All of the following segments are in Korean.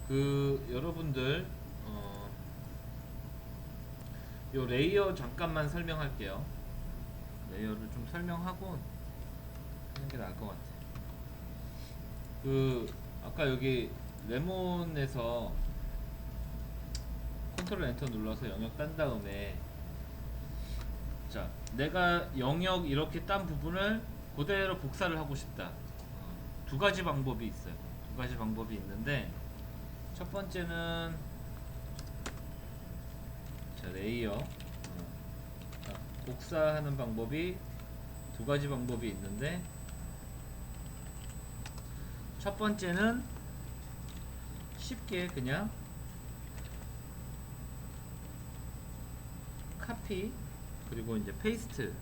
여러분들 요 레이어 잠깐만 설명할게요. 레이어를 좀 설명하고 하는 게 나을 것 같아. 아까 여기 레몬에서 컨트롤 엔터 눌러서 영역 딴 다음에, 자, 내가 영역 이렇게 딴 부분을 그대로 복사를 하고 싶다. 두 가지 방법이 있어요. 두 가지 방법이 있는데, 첫 번째는, 자, 레이어 복사하는 방법이 두 가지 방법이 있는데, 첫 번째는 쉽게 그냥 카피 그리고 이제 페이스트,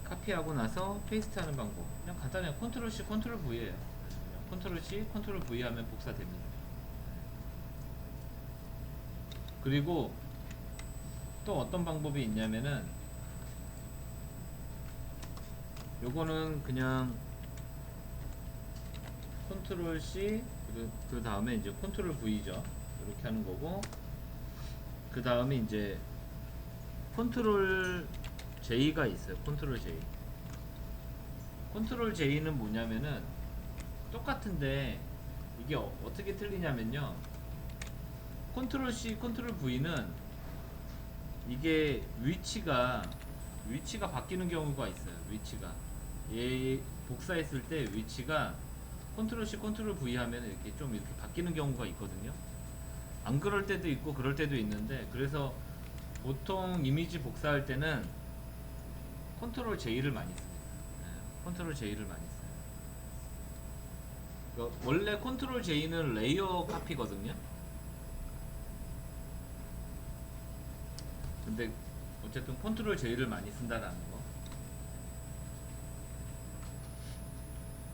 카피하고 나서 페이스트 하는 방법, 그냥 간단해요. 컨트롤 C 컨트롤 V예요. 컨트롤 C 컨트롤 V 하면 복사됩니다. 그리고 또 어떤 방법이 있냐면은, 요거는 그냥 컨트롤 C 그 다음에 이제 컨트롤 V죠. 이렇게 하는 거고, 그 다음에 이제 컨트롤 J가 있어요. 컨트롤 J. 컨트롤 J는 뭐냐면은 똑같은데, 이게 어떻게 틀리냐면요, 컨트롤 C 컨트롤 V는 이게 위치가 바뀌는 경우가 있어요. 위치가 얘 복사했을 때 위치가 컨트롤 C 컨트롤 V 하면 이렇게 좀 이렇게 바뀌는 경우가 있거든요. 안 그럴 때도 있고 그럴 때도 있는데, 그래서 보통 이미지 복사할 때는 컨트롤 J를 많이 씁니다. 컨트롤 J를 많이 써요. 원래 컨트롤 J는 레이어 카피거든요. 근데 어쨌든 컨트롤 J를 많이 쓴다라는 거.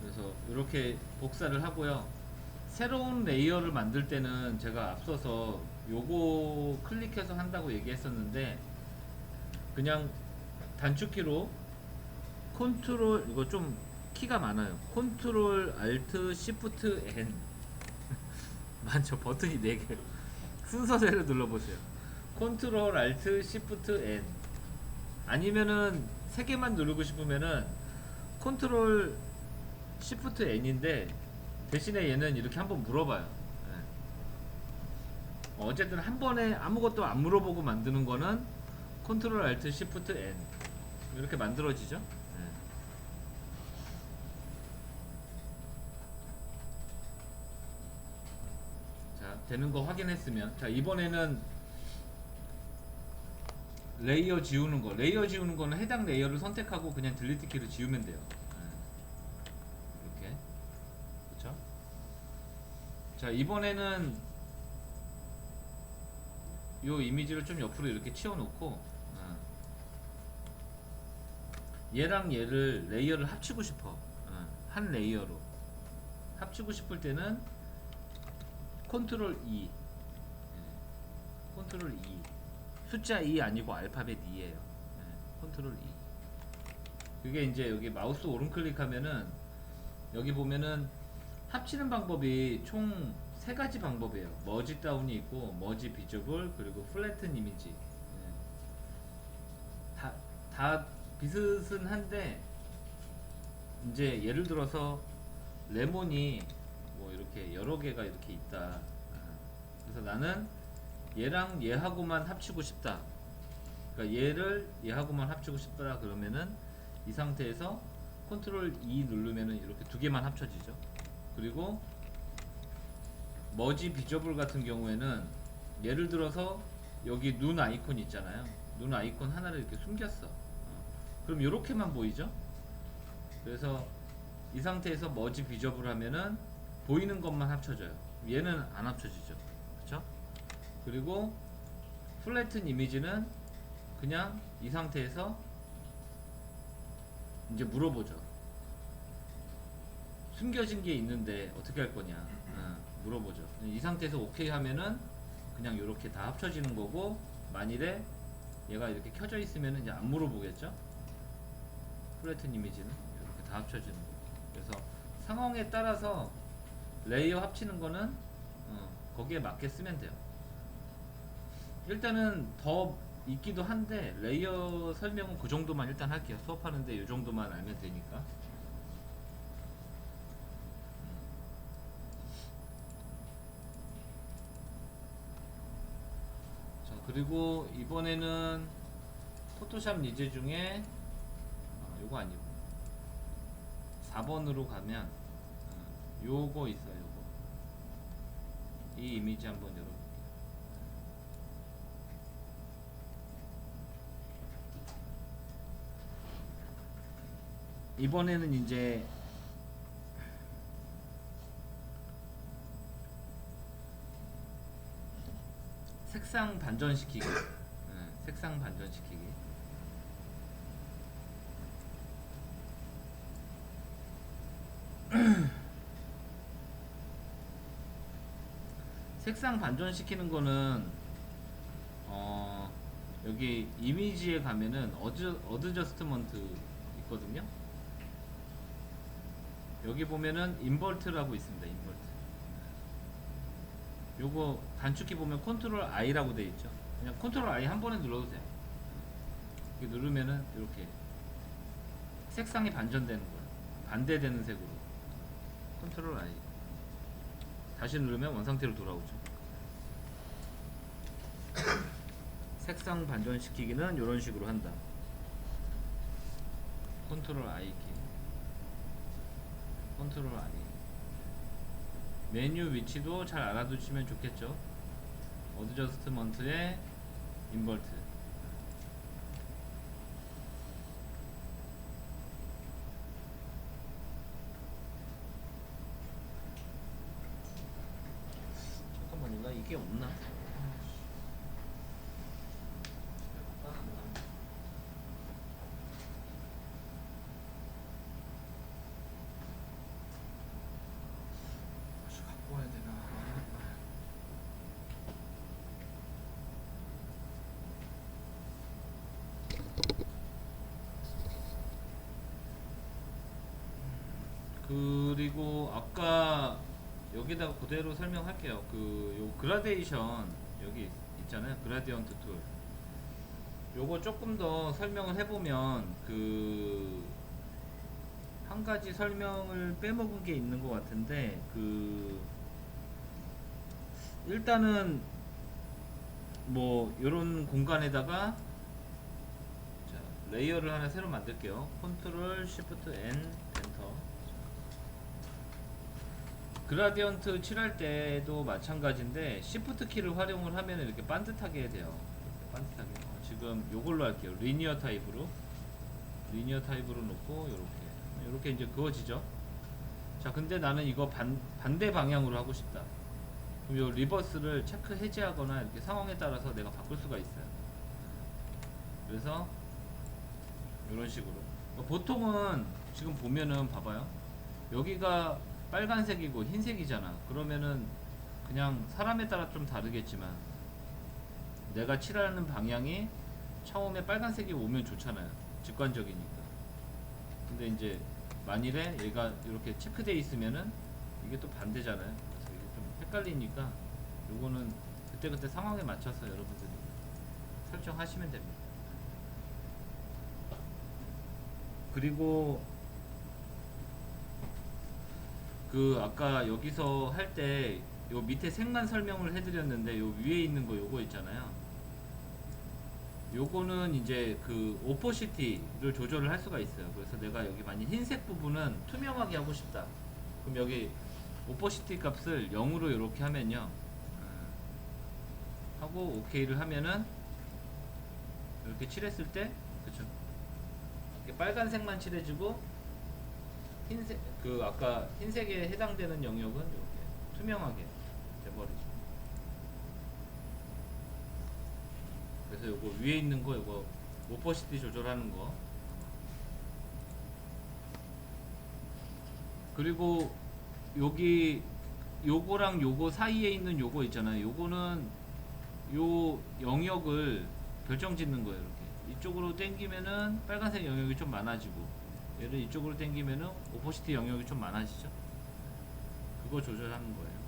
그래서 이렇게 복사를 하고요. 새로운 레이어를 만들 때는 제가 앞서서 요거 클릭해서 한다고 얘기했었는데, 그냥 단축키로 컨트롤, 이거 좀 키가 많아요. 컨트롤 알트 시프트 N 많죠. 버튼이 4개. 순서대로 눌러보세요. 컨트롤 알트 시프트 N, 아니면은 3개만 누르고 싶으면은 컨트롤 시프트 N인데, 대신에 얘는 이렇게 한번 물어봐요. 어쨌든 한 번에 아무것도 안 물어보고 만드는 거는 컨트롤 알트 시프트 N 이렇게 만들어지죠. 자, 되는 거 확인했으면, 자, 이번에는 레이어 지우는 거. 레이어 지우는 거는 해당 레이어를 선택하고 그냥 딜리트 키로 지우면 돼요. 이렇게. 그렇죠? 자, 이번에는 요 이미지를 좀 옆으로 이렇게 치워놓고, 얘랑 얘를 레이어를 합치고 싶어. 한 레이어로 합치고 싶을 때는 컨트롤 E, 컨트롤 E, 숫자 2 아니고 알파벳 2에요. 컨트롤 E. 그게 이제 여기 마우스 오른 클릭하면은 여기 보면은 합치는 방법이 총 3가지 방법이에요. 머지 다운이 있고, 머지 비저블, 그리고 플래튼 이미지. 다 비슷은 한데, 이제 예를 들어서 레몬이 뭐 이렇게 여러 개가 이렇게 있다. 그래서 나는 얘랑 얘하고만 합치고 싶다. 그러니까 얘를 얘하고만 합치고 싶다 그러면은 이 상태에서 컨트롤 E 누르면은 이렇게 2개만 합쳐지죠. 그리고 머지 비저블 같은 경우에는 예를 들어서 여기 눈 아이콘 있잖아요. 눈 아이콘 하나를 이렇게 숨겼어. 그럼 이렇게만 보이죠. 그래서 이 상태에서 머지 비저블 하면은 보이는 것만 합쳐져요. 얘는 안 합쳐지죠. 그쵸? 그리고 플래튼 이미지는 그냥 이 상태에서 이제 물어보죠. 숨겨진 게 있는데 어떻게 할 거냐. 물어보죠. 이 상태에서 오케이 하면은 그냥 이렇게 다 합쳐지는 거고, 만일에 얘가 이렇게 켜져 있으면 이제 안 물어보겠죠. 플래튼 이미지는 이렇게 다 합쳐지는 거고. 그래서 상황에 따라서 레이어 합치는 거는 거기에 맞게 쓰면 돼요. 일단은 더 있기도 한데 레이어 설명은 그 정도만 일단 할게요. 수업하는데 이 정도만 알면 되니까. 자, 그리고 이번에는 포토샵 예제 중에 요거 아니고 4번으로 가면 요거 있어요. 요거. 이 이미지 한번 열어볼게요. 이번에는 이제 색상 반전시키기. 색상 반전시키기. 색상 반전시키는 거는 여기 이미지에 가면은 어드저스트먼트 있거든요. 여기 보면은 인버트라고 있습니다. 인버트. 요거 단축키 보면 컨트롤 I라고 되어 있죠. 그냥 컨트롤 I 한 번에 눌러도 돼요. 이렇게 누르면은 이렇게 색상이 반전되는 거예요. 반대되는 색으로. 컨트롤 I. 다시 누르면 원상태로 돌아오죠. 색상 반전시키기는 이런 식으로 한다. 컨트롤 I 키. 컨트롤 I. 메뉴 위치도 잘 알아두시면 좋겠죠. 어드저스트먼트의 인버트. 잠깐만요, 이게 없나? 갖고 와야 되나? 그리고 아까 여기다가 그대로 설명할게요. 요 그라데이션 여기 있잖아요. 그라디언트 툴. 요거 조금 더 설명을 해보면 한 가지 설명을 빼먹은 게 있는 것 같은데 일단은 뭐 요런 공간에다가 자, 레이어를 하나 새로 만들게요. 컨트롤 쉬프트 N 엔터. 그라디언트 칠할 때도 마찬가지인데 시프트 키를 활용을 하면 이렇게 반듯하게 돼요. 이렇게 반듯하게. 지금 요걸로 할게요. 리니어 타입으로 놓고 요렇게 이제 그어지죠. 자, 근데 나는 이거 반대 방향으로 하고 싶다. 그럼 요 리버스를 체크 해제하거나 이렇게 상황에 따라서 내가 바꿀 수가 있어요. 그래서 이런 식으로. 보통은 지금 보면은 봐봐요. 여기가 빨간색이고 흰색이잖아. 그러면은 그냥 사람에 따라 좀 다르겠지만 내가 칠하는 방향이 처음에 빨간색이 오면 좋잖아요. 직관적이니까. 근데 이제 만일에 얘가 이렇게 체크되어 있으면은 이게 또 반대잖아요. 그래서 이게 좀 헷갈리니까 요거는 그때그때 상황에 맞춰서 여러분들이 설정하시면 됩니다. 그리고 아까 여기서 할 때 요 밑에 색만 설명을 해드렸는데 요 위에 있는 거 요거 있잖아요. 요거는 이제 오퍼시티를 조절을 할 수가 있어요. 그래서 내가 여기 만약 흰색 부분은 투명하게 하고 싶다. 그럼 여기 오퍼시티 값을 0으로 이렇게 하면요. 하고 OK를 하면은 이렇게 칠했을 때 그쵸? 이렇게 빨간색만 칠해주고 흰색 아까 흰색에 해당되는 영역은 이렇게 투명하게 돼버리죠. 그래서 요거 위에 있는 거 요거 오퍼시티 조절하는 거. 그리고 여기 요거랑 요거 사이에 있는 요거 있잖아요. 요거는 요 영역을 결정 짓는 거예요. 이렇게 이쪽으로 당기면은 빨간색 영역이 좀 많아지고 얘를 이쪽으로 당기면은 오포시티 영역이 좀 많아지죠. 그거 조절하는 거예요.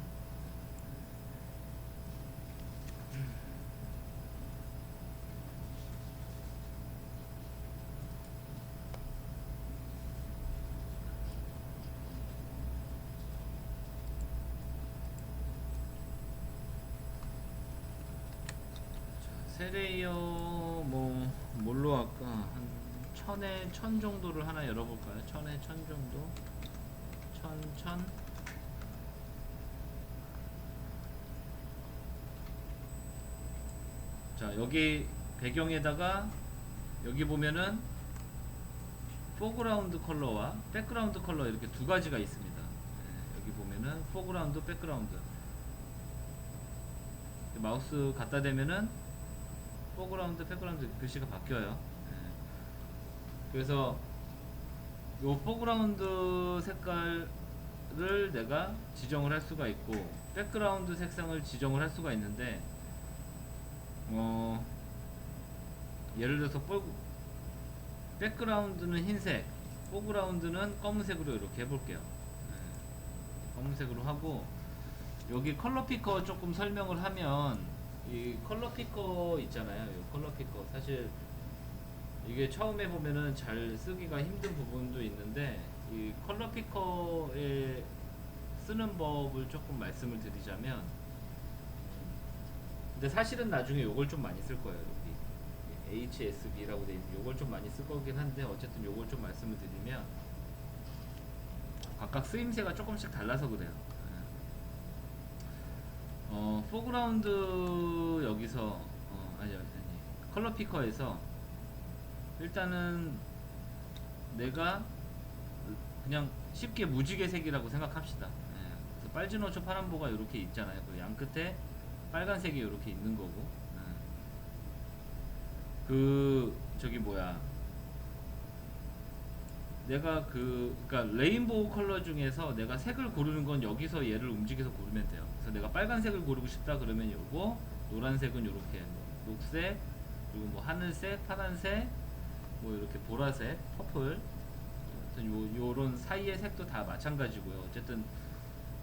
세 레이어 뭐 뭘로 할까? 한 1000에 1000 정도를 하나 열어볼까요? 1000에 1000 정도? 1000. 자, 여기 배경에다가 여기 보면은 포그라운드 컬러와 백그라운드 컬러 이렇게 두 가지가 있습니다. 네, 여기 보면은 포그라운드, 백그라운드. 마우스 갖다 대면은 포그라운드, 백그라운드 글씨가 바뀌어요. 네. 그래서 요 포그라운드 색깔을 내가 지정을 할 수가 있고 백그라운드 색상을 지정을 할 수가 있는데 예를 들어서 백그라운드는 흰색, 포그라운드는 검은색으로 이렇게 해볼게요. 네. 검은색으로 하고 여기 컬러 피커 조금 설명을 하면 이 컬러 피커 있잖아요. 이 컬러 피커 사실 이게 처음에 보면은 잘 쓰기가 힘든 부분도 있는데 이 컬러 피커에 쓰는 법을 조금 말씀을 드리자면 근데 사실은 나중에 요걸 좀 많이 쓸 거예요. 여기 HSB라고 돼 있는 요걸 좀 많이 쓸 거긴 한데 어쨌든 요걸 좀 말씀을 드리면 각각 쓰임새가 조금씩 달라서 그래요. 포그라운드 여기서 아니 컬러 피커에서 일단은 내가 그냥 쉽게 무지개 색이라고 생각합시다. 그래서 빨주노초 파란보가 이렇게 있잖아요. 그 양 끝에 빨간색이 이렇게 있는 거고 그 저기 뭐야 내가 그니까 레인보우 컬러 중에서 내가 색을 고르는 건 여기서 얘를 움직여서 고르면 돼요. 그래서 내가 빨간색을 고르고 싶다 그러면 요거, 노란색은 요렇게 녹색, 그리고 뭐 하늘색, 파란색, 뭐 이렇게 보라색, 퍼플, 요런 사이의 색도 다 마찬가지고요. 어쨌든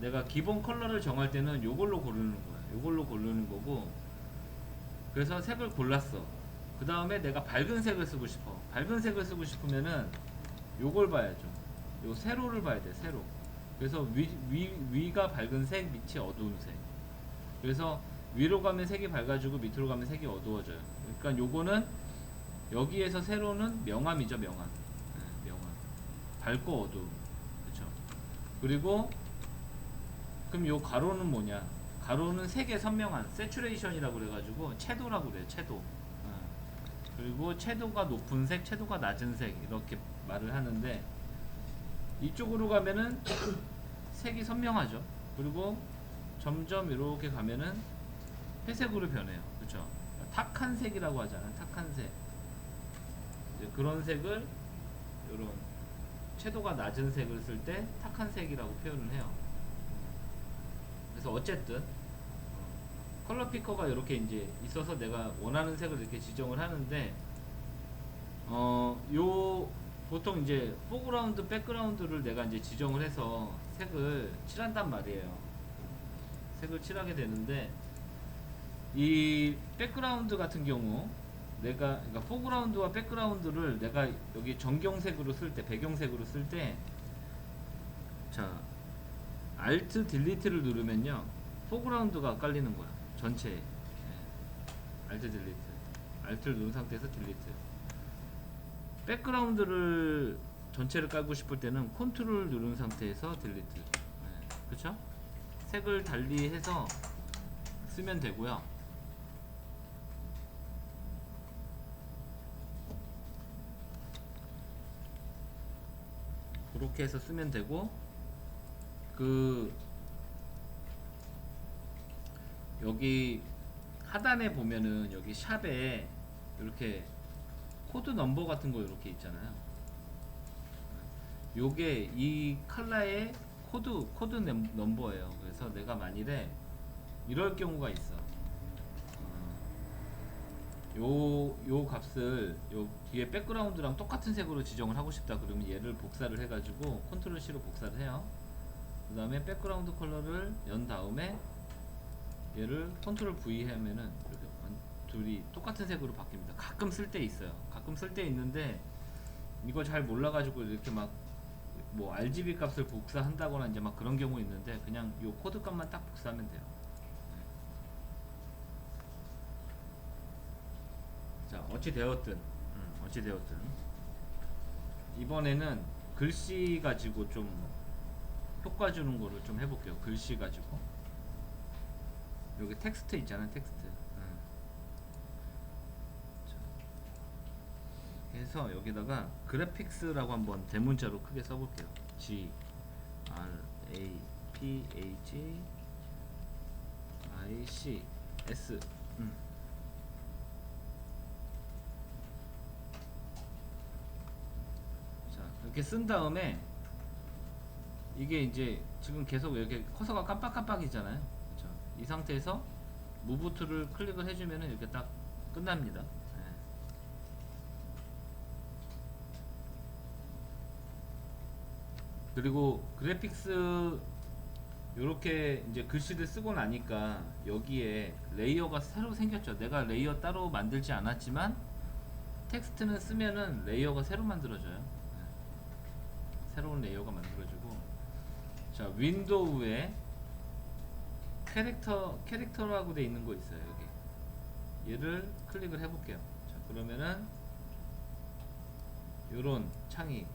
내가 기본 컬러를 정할 때는 요걸로 고르는 거야. 요걸로 고르는 거고. 그래서 색을 골랐어. 그 다음에 내가 밝은 색을 쓰고 싶어. 밝은 색을 쓰고 싶으면은 요걸 봐야죠. 요 세로를 봐야 돼. 세로. 그래서 위가 밝은 색, 밑이 어두운 색. 그래서 위로 가면 색이 밝아지고 밑으로 가면 색이 어두워져요. 그러니까 요거는 여기에서 세로는 명암이죠. 명암. 네, 명암. 밝고 어두움. 그렇죠. 그리고 그럼 요 가로는 뭐냐? 가로는 색의 선명한 세츄레이션이라고 그래가지고 채도라고 그래요. 채도. 그리고 채도가 높은 색, 채도가 낮은 색 이렇게 말을 하는데 이쪽으로 가면은 색이 선명하죠. 그리고 점점 이렇게 가면은 회색으로 변해요. 그렇죠? 탁한 색이라고 하잖아요. 탁한 색. 그런 색을 이런 채도가 낮은 색을 쓸 때 탁한 색이라고 표현을 해요. 그래서 어쨌든 컬러 피커가 이렇게 이제 있어서 내가 원하는 색을 이렇게 지정을 하는데 요 보통 이제 포그라운드, 백그라운드를 내가 이제 지정을 해서 색을 칠한단 말이에요. 색을 칠하게 되는데 이 백그라운드 같은 경우 내가 그러니까 포그라운드와 백그라운드를 내가 여기 전경색으로 쓸 때, 배경색으로 쓸 때 자, Alt 딜리트를 누르면요. 포그라운드가 깔리는 거야. 전체에. Alt 딜리트. Alt를 누른 상태에서 딜리트. 백그라운드를 전체를 깔고 싶을 때는 컨트롤 누른 상태에서 딜리트. 그쵸? 색을 달리해서 쓰면 되고요. 그렇게 해서 쓰면 되고 여기 하단에 보면은 여기 샵에 이렇게 코드 넘버 같은 거 이렇게 있잖아요. 요게 이 컬러의 코드 넘버예요. 그래서 내가 만일에 이럴 경우가 있어. 요 값을 요 뒤에 백그라운드랑 똑같은 색으로 지정을 하고 싶다 그러면 얘를 복사를 해가지고 컨트롤 C로 복사를 해요. 그 다음에 백그라운드 컬러를 연 다음에 얘를 컨트롤 V 하면은 이렇게 둘이 똑같은 색으로 바뀝니다. 가끔 쓸 때 있어요. 가끔 쓸 때 있는데 이거 잘 몰라가지고 이렇게 막 뭐 RGB 값을 복사한다거나 이제 막 그런 경우 있는데 그냥 요 코드 값만 딱 복사하면 돼요. 자, 어찌 되었든 이번에는 글씨 가지고 좀 효과 주는 거를 좀 해볼게요. 글씨 가지고 여기 텍스트 있잖아요. 텍스트. 자, 해서 여기다가 그래픽스라고 한번 대문자로 크게 써볼게요. G R A P H I C S. 자, 이렇게 쓴 다음에 이게 이제 지금 계속 이렇게 커서가 깜빡깜빡이잖아요. 그렇죠? 이 상태에서 무브 툴을 클릭을 해주면 이렇게 딱 끝납니다. 네. 그리고 그래픽스 이렇게 이제 글씨를 쓰고 나니까 여기에 레이어가 새로 생겼죠. 내가 레이어 따로 만들지 않았지만 텍스트는 쓰면은 레이어가 새로 만들어져요. 네. 새로운 레이어가 만들어지고, 자, 윈도우에 캐릭터라고 돼 있는 거 있어요. 여기 얘를 클릭을 해볼게요. 자, 그러면은 요런 창이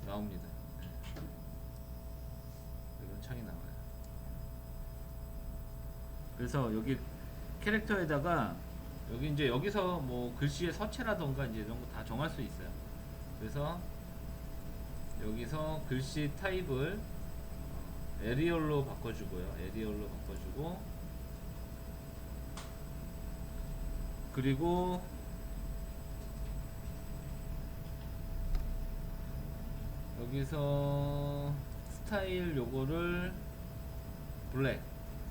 나옵니다. 이런 창이 나와요. 그래서 여기 캐릭터에다가 여기 이제 여기서 뭐 글씨의 서체라던가 이제 이런 거 다 정할 수 있어요. 그래서 여기서 글씨 타입을 에리얼로 바꿔주고요. 에리얼로 바꿔주고, 그리고 여기서 스타일 요거를 블랙,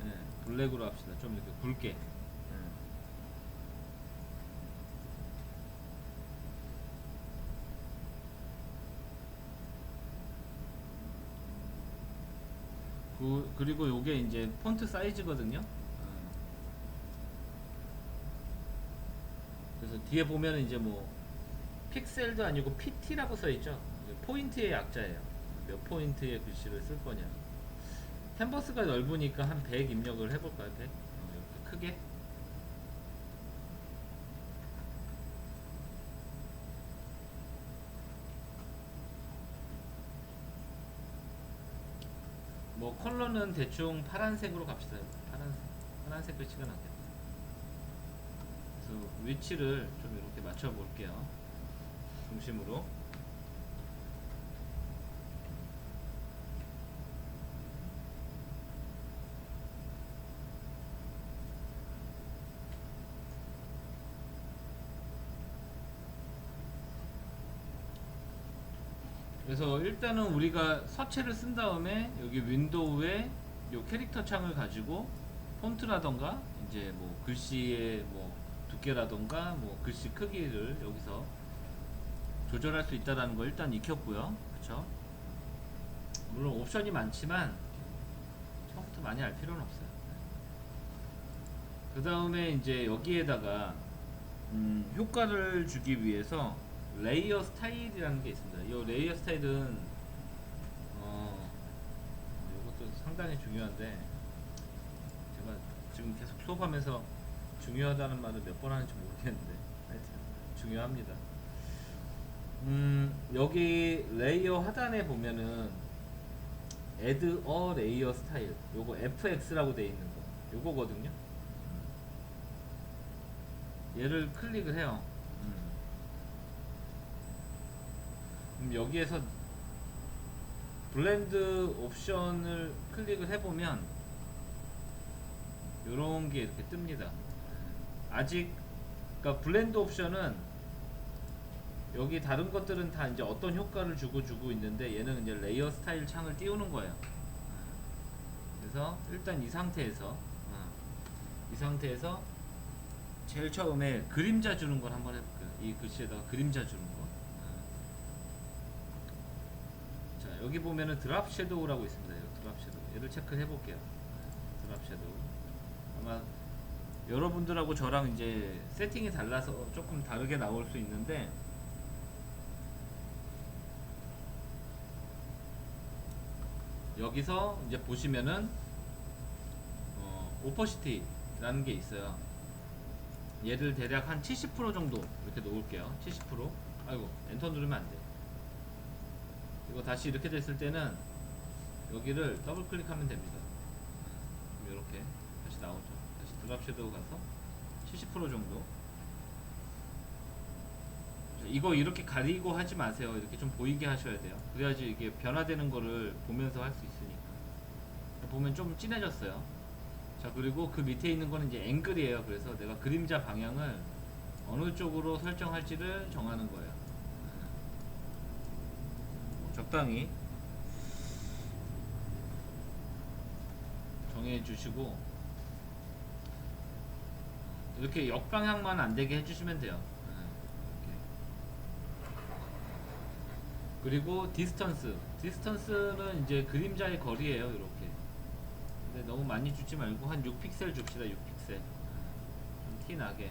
예, 블랙으로 합시다. 좀 이렇게 굵게. 예. 그리고 요게 이제 폰트 사이즈거든요. 그래서 뒤에 보면은 이제 뭐 픽셀도 아니고 PT라고 써있죠. 포인트의 약자예요. 몇 포인트의 글씨를 쓸 거냐. 캔버스가 넓으니까 한 100 입력을 해볼까요? 100? 이렇게 크게. 뭐 컬러는 대충 파란색으로 갑시다. 파란색 글씨가 낫겠다. 그래서 위치를 좀 이렇게 맞춰 볼게요. 중심으로. 그래서 일단은 우리가 서체를 쓴 다음에 여기 윈도우에 요 캐릭터 창을 가지고 폰트라던가 이제 뭐 글씨의 뭐 두께라던가 뭐 글씨 크기를 여기서 조절할 수 있다라는 거 일단 익혔고요. 그쵸? 물론 옵션이 많지만 처음부터 많이 알 필요는 없어요. 그 다음에 이제 여기에다가 효과를 주기 위해서 레이어 스타일이라는 게 있습니다. 이 레이어 스타일은 이것도 상당히 중요한데 제가 지금 계속 수업하면서 중요하다는 말을 몇 번 하는지 모르겠는데 하여튼 중요합니다. 여기 레이어 하단에 보면은 Add a Layer Style 요거 FX라고 돼 있는 거 요거거든요. 얘를 클릭을 해요. 여기에서 블렌드 옵션을 클릭을 해보면 요런 게 이렇게 뜹니다. 아직 그러니까 블렌드 옵션은 여기 다른 것들은 다 이제 어떤 효과를 주고 있는데 얘는 이제 레이어 스타일 창을 띄우는 거예요. 그래서 일단 이 상태에서 제일 처음에 그림자 주는 걸 한번 해볼게요. 이 글씨에다가 그림자 주는 거. 자, 여기 보면은 드랍 섀도우라고 있습니다. 여기 드랍 섀도우. 얘를 체크해 볼게요. 드랍 섀도우. 아마 여러분들하고 저랑 이제 세팅이 달라서 조금 다르게 나올 수 있는데, 여기서 이제 보시면은 오퍼시티라는 게 있어요. 얘를 대략 한 70% 정도 이렇게 놓을게요. 70%. 아이고, 엔터 누르면 안 돼. 이거 다시 이렇게 됐을 때는 여기를 더블 클릭하면 됩니다. 이렇게 다시 나오죠. 다시 드랍 섀도우 가서 70% 정도. 이거 이렇게 가리고 하지 마세요. 이렇게 좀 보이게 하셔야 돼요. 그래야지 이게 변화되는 거를 보면서 할 수 있으니까. 보면 좀 진해졌어요. 자, 그리고 그 밑에 있는 거는 이제 앵글이에요. 그래서 내가 그림자 방향을 어느 쪽으로 설정할지를 정하는 거예요. 적당히 정해 주시고, 이렇게 역방향만 안 되게 해주시면 돼요. 이렇게. 그리고 디스턴스는 이제 그림자의 거리예요. 이렇게. 근데 너무 많이 주지 말고 한 6픽셀 줍시다. 6픽셀. 좀 티 나게.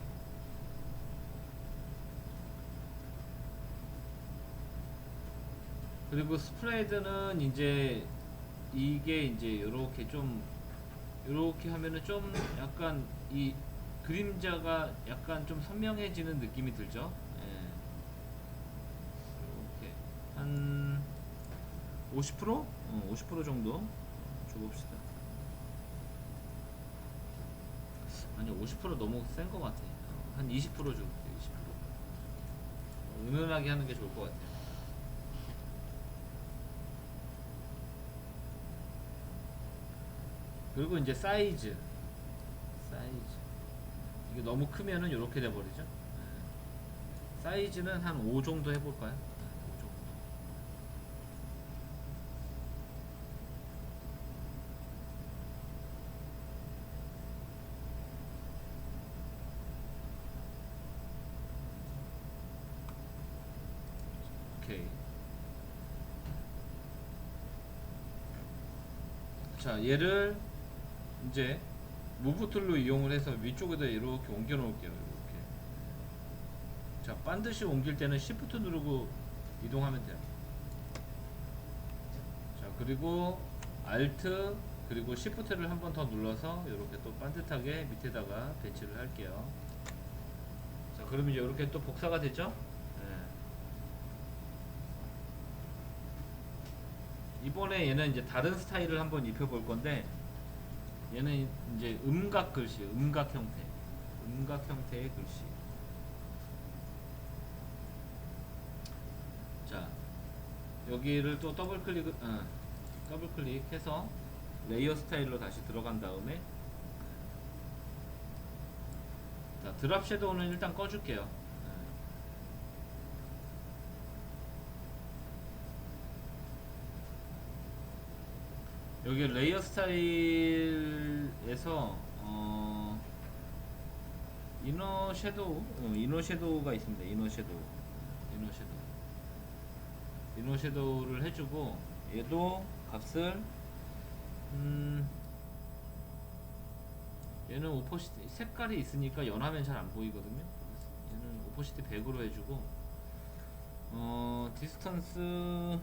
그리고 스프레드는 이제 이게 이제 이렇게 좀 이렇게 하면은 좀 약간 이 그림자가 약간 좀 선명해지는 느낌이 들죠. 예. 이렇게 한 50%? 50% 정도 줘봅시다. 아니 50% 너무 센 것 같아. 한 20% 줘볼게요. 20%. 은은하게 하는 게 좋을 것 같아요. 그리고 이제 사이즈 이게 너무 크면은 이렇게 돼버리죠. 사이즈는 한 5 정도 해볼까요? 5 정도. 오케이. 자, 얘를 이제 무브 툴로 이용을 해서 위쪽에다 이렇게 옮겨 놓을게요. 이렇게. 자, 반드시 옮길 때는 Shift 누르고 이동하면 돼요. 자, 그리고 Alt 그리고 Shift를 한 번 더 눌러서 이렇게 또 반듯하게 밑에다가 배치를 할게요. 자, 그러면 이제 이렇게 또 복사가 되죠? 네. 이번에 얘는 이제 다른 스타일을 한번 입혀볼 건데, 얘는 이제 음각 글씨, 음각 형태의 글씨. 자, 여기를 또 더블 클릭해서 레이어 스타일로 다시 들어간 다음에, 자, 드랍 섀도우는 일단 꺼줄게요. 여기 레이어 스타일에서 이너 섀도우가 있습니다. 이너 섀도우를 해주고, 얘도 값을 얘는 오퍼시티 색깔이 있으니까 연하면 잘 안 보이거든요. 얘는 오퍼시티 100으로 해주고, 디스턴스는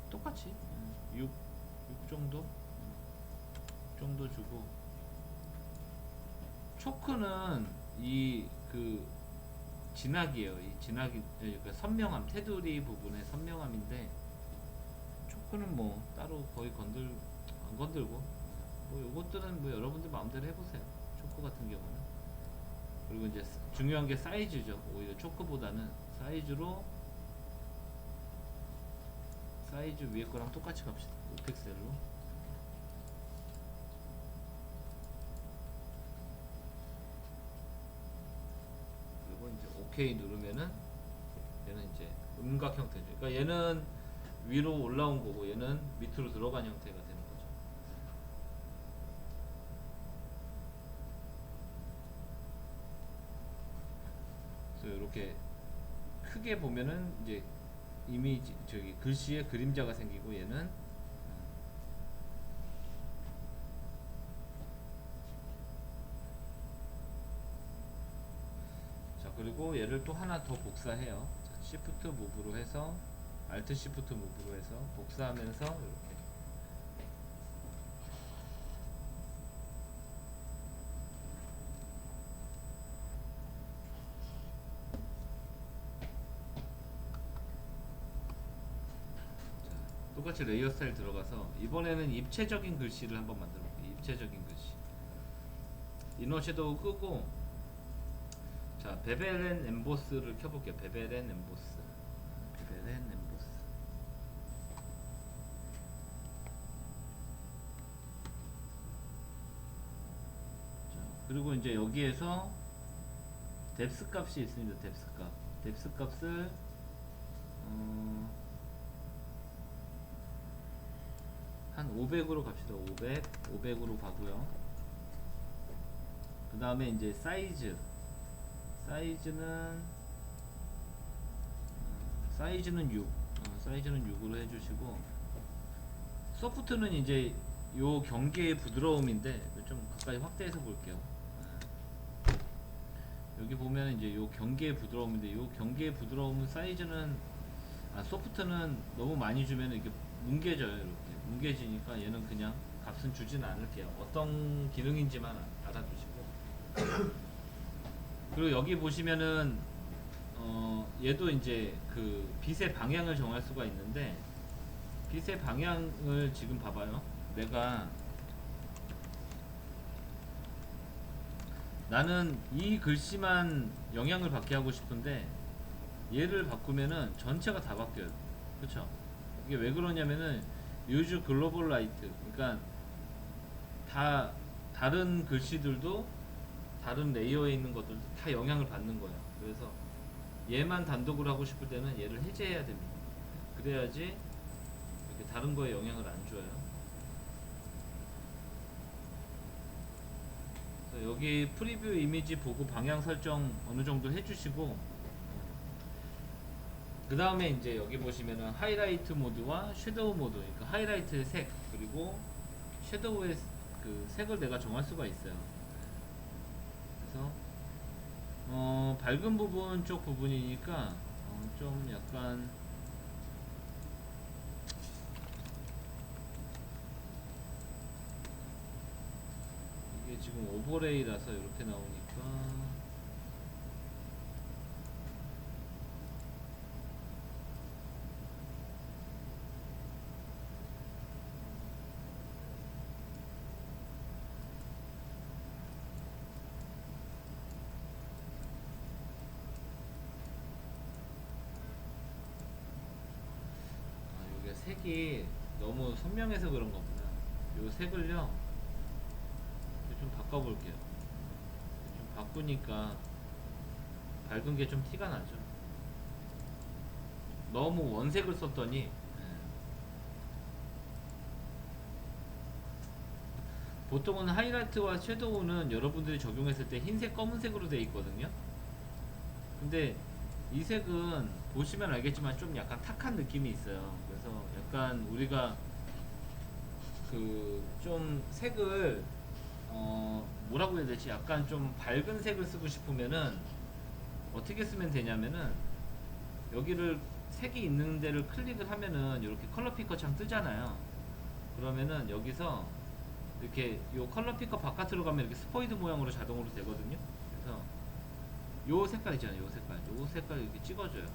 똑같이 6 정도 주고, 초크는 이 그 진하기예요. 이 진하기, 그러니까 선명함, 테두리 부분의 선명함인데, 초크는 뭐 따로 거의 안 건들고, 뭐 요것들은 뭐 여러분들 마음대로 해보세요. 초크 같은 경우는. 그리고 이제 중요한 게 사이즈죠. 오히려 초크보다는 사이즈 위에 거랑 똑같이 갑시다. 5픽셀로. 그리고 이제 OK 누르면은 얘는 이제 음각 형태죠. 그러니까 얘는 위로 올라온 거고 얘는 밑으로 들어간 형태가 되는 거죠. 이렇게 크게 보면은 이제 이미지 저기 글씨에 그림자가 생기고 얘는 자 그리고 얘를 또 하나 더 복사해요. 자, Shift 무브로 해서 Alt Shift 무브로 해서 복사하면서 이렇게 똑같이 레이어 스타일 들어가서 이번에는 입체적인 글씨를 한번 만들어 볼게요. 입체적인 글씨. 이너 섀도우 끄고 자 베벨 앤 엠보스를 켜볼게요. 베벨 앤 엠보스. 베벨 앤 엠보스. 자 그리고 이제 여기에서 뎁스 값이 있습니다. 뎁스 값. 뎁스 값을 한 500으로 갑시다. 500으로 가고요. 그 다음에 이제 사이즈는 6 사이즈는 6으로 해주시고 소프트는 이제 요 경계의 부드러움인데 좀 가까이 확대해서 볼게요. 여기 보면 이제 요 경계의 부드러움인데 요 경계의 부드러움은 사이즈는 소프트는 너무 많이 주면 이렇게 뭉개져요. 이렇게 뭉개지니까 얘는 그냥 값은 주지는 않을게요. 어떤 기능인지만 알아두시고 그리고 여기 보시면은 얘도 이제 그 빛의 방향을 정할 수가 있는데 빛의 방향을 지금 봐봐요. 내가 나는 이 글씨만 영향을 받게 하고 싶은데 얘를 바꾸면은 전체가 다 바뀌어요. 그쵸? 이게 왜 그러냐면은 use global light 그러니까 다 다른 글씨들도 다른 레이어에 있는 것들도 다 영향을 받는 거예요. 그래서 얘만 단독으로 하고 싶을 때는 얘를 해제해야 됩니다. 그래야지 이렇게 다른 거에 영향을 안 줘요. 그래서 여기 프리뷰 이미지 보고 방향 설정 어느 정도 해주시고 그 다음에 이제 여기 보시면은 하이라이트 모드와 섀도우 모드, 그러니까 하이라이트의 색 그리고 섀도우의 그 색을 내가 정할 수가 있어요. 그래서 밝은 부분 쪽 부분이니까 좀 약간 이게 지금 오버레이라서 이렇게 나오니까 이게 색이 너무 선명해서 그런 거구나. 요 색을요 좀 바꿔볼게요. 좀 바꾸니까 밝은 게 좀 티가 나죠. 너무 원색을 썼더니 보통은 하이라이트와 섀도우는 여러분들이 적용했을 때 흰색, 검은색으로 되어 있거든요. 근데 이 색은 보시면 알겠지만 좀 약간 탁한 느낌이 있어요. 그래서 약간 우리가 그 좀 색을 뭐라고 해야 되지? 약간 좀 밝은 색을 쓰고 싶으면은 어떻게 쓰면 되냐면은 여기를 색이 있는 데를 클릭을 하면은 이렇게 컬러 피커 창 뜨잖아요. 그러면은 여기서 이렇게 요 컬러 피커 바깥으로 가면 이렇게 스포이드 모양으로 자동으로 되거든요. 그래서 요 색깔 있잖아요. 요 색깔 이렇게 찍어줘요.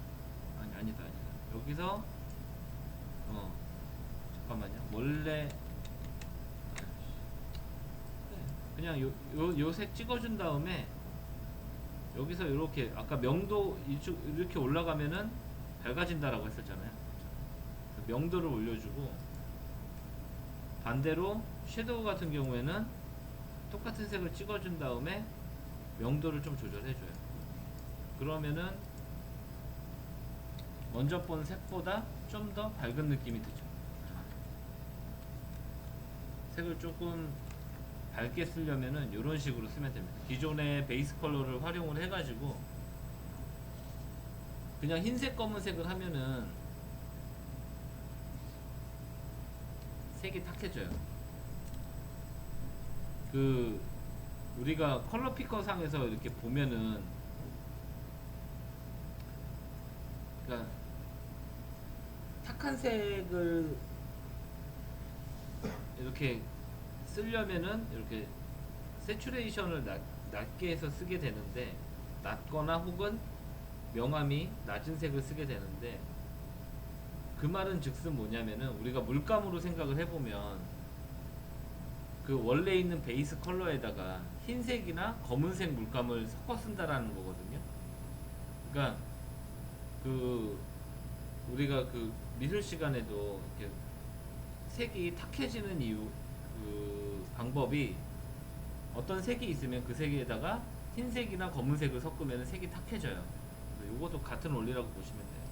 아니다. 여기서 잠깐만요. 원래 그냥 요 색 찍어준 다음에 여기서 이렇게 아까 명도 이렇게 올라가면은 밝아진다라고 했었잖아요. 명도를 올려주고 반대로 섀도우 같은 경우에는 똑같은 색을 찍어준 다음에 명도를 좀 조절해줘요. 그러면은 먼저 본 색보다 좀 더 밝은 느낌이 드죠. 색을 조금 밝게 쓰려면은 이런 식으로 쓰면 됩니다. 기존의 베이스 컬러를 활용을 해가지고 그냥 흰색 검은색을 하면은 색이 탁해져요. 그 우리가 컬러 피커 상에서 이렇게 보면은, 그러니까 탁한 색을 이렇게 쓰려면은 이렇게 세츄레이션을 낮게 해서 쓰게 되는데, 낮거나 혹은 명암이 낮은 색을 쓰게 되는데, 그 말은 즉슨 뭐냐면은 우리가 물감으로 생각을 해보면 그 원래 있는 베이스 컬러에다가 흰색이나 검은색 물감을 섞어 쓴다라는 거거든요. 그러니까 그 우리가 그 미술 시간에도 이렇게 색이 탁해지는 이유, 그 방법이, 어떤 색이 있으면 그 색에다가 흰색이나 검은색을 섞으면 색이 탁해져요. 이것도 같은 원리라고 보시면 돼요.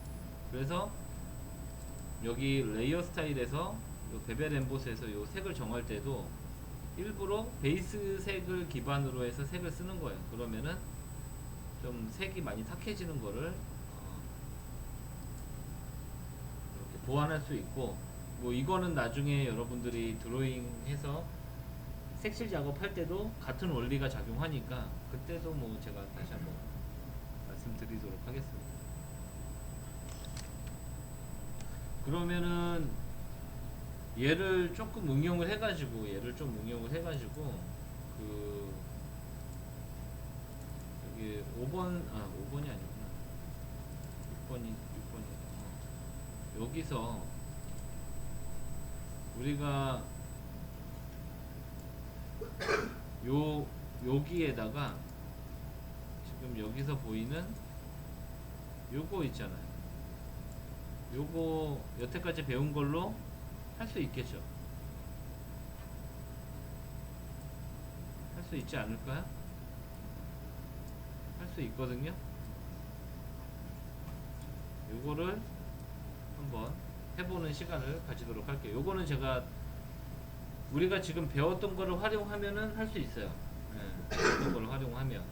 그래서 여기 레이어 스타일에서 요 베벨 엠보스에서 요 색을 정할 때도 일부러 베이스 색을 기반으로 해서 색을 쓰는 거예요. 그러면은 좀 색이 많이 탁해지는 거를 이렇게 보완할 수 있고, 뭐 이거는 나중에 여러분들이 드로잉해서 색칠 작업할 때도 같은 원리가 작용하니까 그때도 뭐 제가 다시 한번 말씀드리도록 하겠습니다. 그러면은 얘를 조금 응용을 해가지고, 그 여기 5번, 5번이 아니구나, 6번이 여기서 우리가 여기에다가 지금 여기서 보이는 요거 있잖아요. 요거 여태까지 배운 걸로 할 수 있겠죠? 할 수 있지 않을까요? 할 수 있거든요. 요거를 한번 해보는 시간을 가지도록 할게요. 요거는 제가 우리가 지금 배웠던 거를 활용하면은 할 수 있어요. 네, 배웠던 거를 활용하면.